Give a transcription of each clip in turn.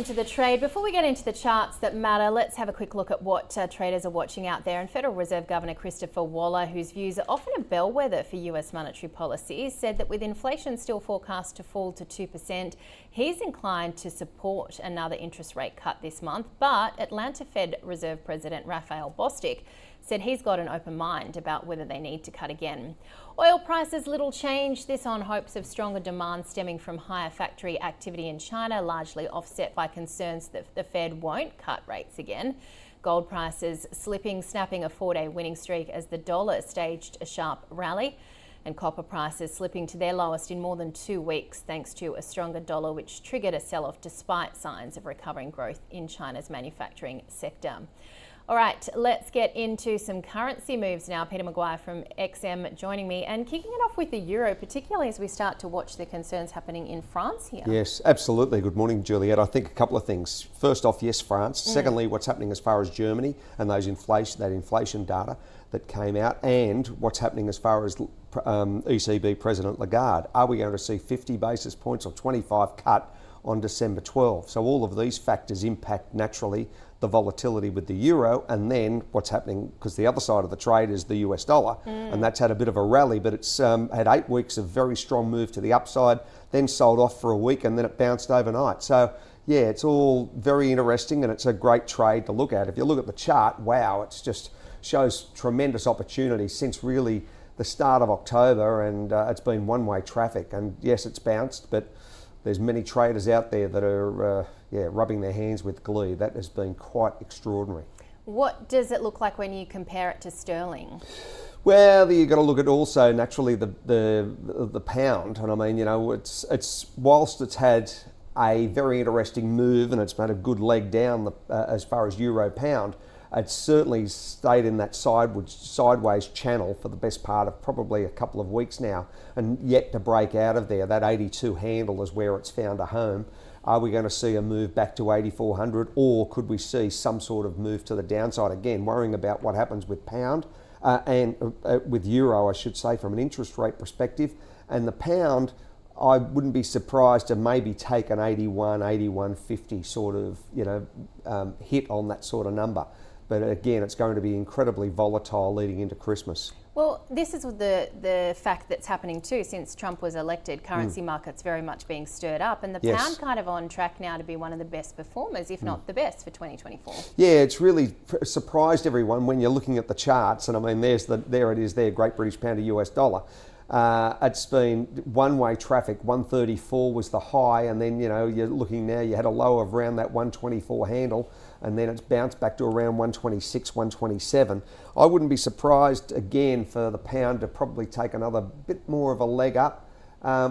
on to the trade. Before we get into the charts that matter, let's have a quick look at what traders are watching out there. And Federal Reserve Governor Christopher Waller, whose views are often a bellwether for US monetary policy, said that with inflation still forecast to fall to 2%, he's inclined to support another interest rate cut this month. But Atlanta Fed Reserve President Raphael Bostic said he's got an open mind about whether they need to cut again. Oil prices, little change, this on hopes of stronger demand stemming from higher factory activity in China, largely offset by concerns that the Fed won't cut rates again. Gold prices slipping, snapping a 4-day winning streak as the dollar staged a sharp rally. And copper prices slipping to their lowest in more than 2 weeks thanks to a stronger dollar, which triggered a sell-off despite signs of recovering growth in China's manufacturing sector. All right, let's get into some currency moves now. Peter Mcguire from XM joining me and kicking it off with the euro, particularly as we start to watch the concerns happening in France here. Yes, absolutely. Good morning, Juliette. I think a couple of things. First off, yes, France. Secondly, what's happening as far as Germany and that inflation data that came out, and what's happening as far as ECB President Lagarde. Are we going to see 50 basis points or 25 cut on December 12? So all of these factors impact naturally the volatility with the euro, and then what's happening, because the other side of the trade is the US dollar, and that's had a bit of a rally, but it's had 8 weeks of very strong move to the upside, then sold off for a week, and then it bounced overnight. So yeah, it's all very interesting, and it's a great trade to look at. If you look at the chart, wow, it's just shows tremendous opportunity since really the start of October, and it's been one-way traffic. And yes, it's bounced, but there's many traders out there that are rubbing their hands with glee. That has been quite extraordinary. What does it look like when you compare it to sterling? Well, you've got to look at also naturally the pound, and I mean, you know, it's whilst it's had a very interesting move and it's made a good leg down as far as euro pound, it's certainly stayed in that sideways channel for the best part of probably a couple of weeks now, and yet to break out of there. That 82 handle is where it's found a home. Are we going to see a move back to 8,400, or could we see some sort of move to the downside again? Worrying about what happens with pound and with euro, I should say, from an interest rate perspective. And the pound, I wouldn't be surprised to maybe take an 81, 81.50 sort of hit on that sort of number. But again, it's going to be incredibly volatile leading into Christmas. Well, this is the fact that's happening too since Trump was elected. Currency markets very much being stirred up, and the pound kind of on track now to be one of the best performers, if not the best, for 2024. Yeah, it's really surprised everyone when you're looking at the charts, and I mean, there it is there, Great British Pound to US dollar. It's been one-way traffic. 134 was the high, and then you're looking now, you had a low of around that 124 handle, and then it's bounced back to around 126, 127. I wouldn't be surprised again for the pound to probably take another bit more of a leg up.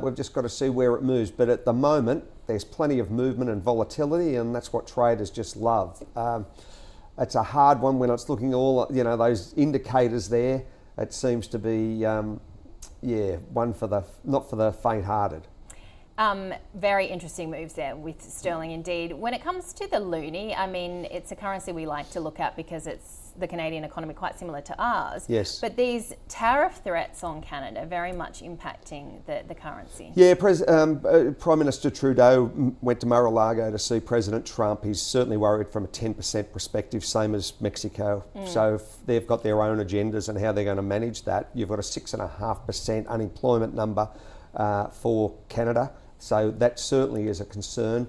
We've just got to see where it moves, but at the moment there's plenty of movement and volatility, and that's what traders just love. It's a hard one when it's looking all those indicators there. It seems to be one for not for the faint-hearted. Very interesting moves there with sterling indeed. When it comes to the loonie, I mean, it's a currency we like to look at because it's the Canadian economy quite similar to ours. Yes. But these tariff threats on Canada very much impacting the currency. Yeah, Prime Minister Trudeau went to Mar-a-Lago to see President Trump. He's certainly worried from a 10% perspective, same as Mexico. So they've got their own agendas and how they're going to manage that. You've got a 6.5% unemployment number for Canada. So that certainly is a concern.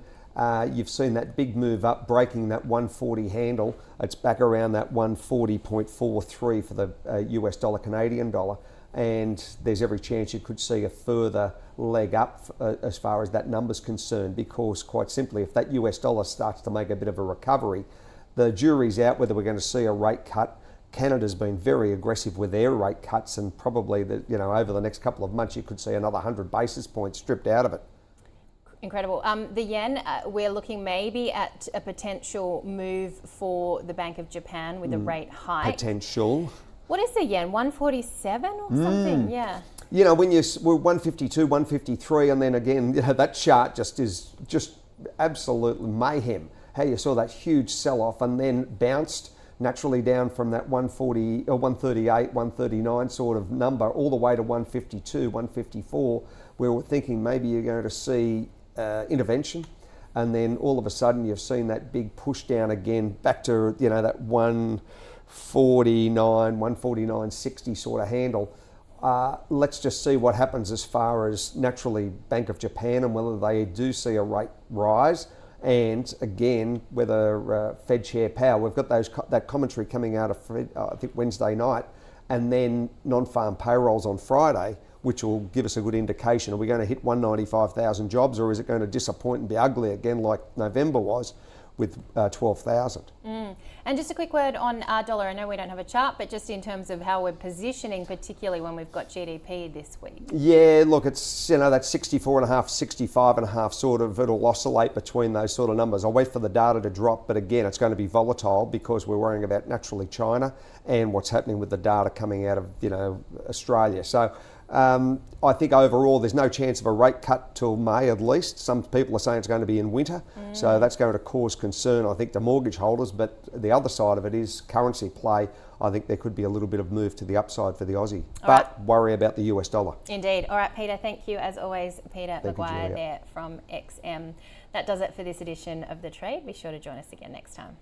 You've seen that big move up, breaking that 140 handle. It's back around that 140.43 for the US dollar, Canadian dollar. And there's every chance you could see a further leg up as far as that number's concerned, because quite simply, if that US dollar starts to make a bit of a recovery, the jury's out whether we're going to see a rate cut. Canada's been very aggressive with their rate cuts, and probably over the next couple of months you could see another 100 basis points stripped out of it. Incredible. The yen, we're looking maybe at a potential move for the Bank of Japan with a rate hike. Potential. What is the yen? 147 or something? Yeah. When we're 152, 153, and then again, that chart is just absolute mayhem. How you saw that huge sell-off and then bounced naturally down from that 140 or 138, 139 sort of number all the way to 152, 154, where we're thinking maybe you're going to see intervention and then all of a sudden you've seen that big push down again back to, you know, that 149.60 sort of handle. Let's just see what happens as far as naturally Bank of Japan and whether they do see a rate rise. And again, whether Fed Chair Powell, we've got that commentary coming out of Fed, I think Wednesday night, and then non-farm payrolls on Friday, which will give us a good indication. Are we going to hit 195,000 jobs, or is it going to disappoint and be ugly again like November was with 12,000? And just a quick word on our dollar. I know we don't have a chart, but just in terms of how we're positioning, particularly when we've got GDP this week. Yeah, look, it's, you know, that 64.5, 65.5 sort of, it'll oscillate between those sort of numbers. I'll wait for the data to drop, but again, it's going to be volatile because we're worrying about naturally China and what's happening with the data coming out of, you know, Australia. So I think overall there's no chance of a rate cut till May at least. Some people are saying it's going to be in winter, so that's going to cause concern, I think, to mortgage holders. But the other side of it is currency play. I think there could be a little bit of move to the upside for the Aussie, worry about the US dollar. Indeed. All right, Peter, thank you as always, Peter Mcguire there from XM. That does it for this edition of The Trade. Be sure to join us again next time.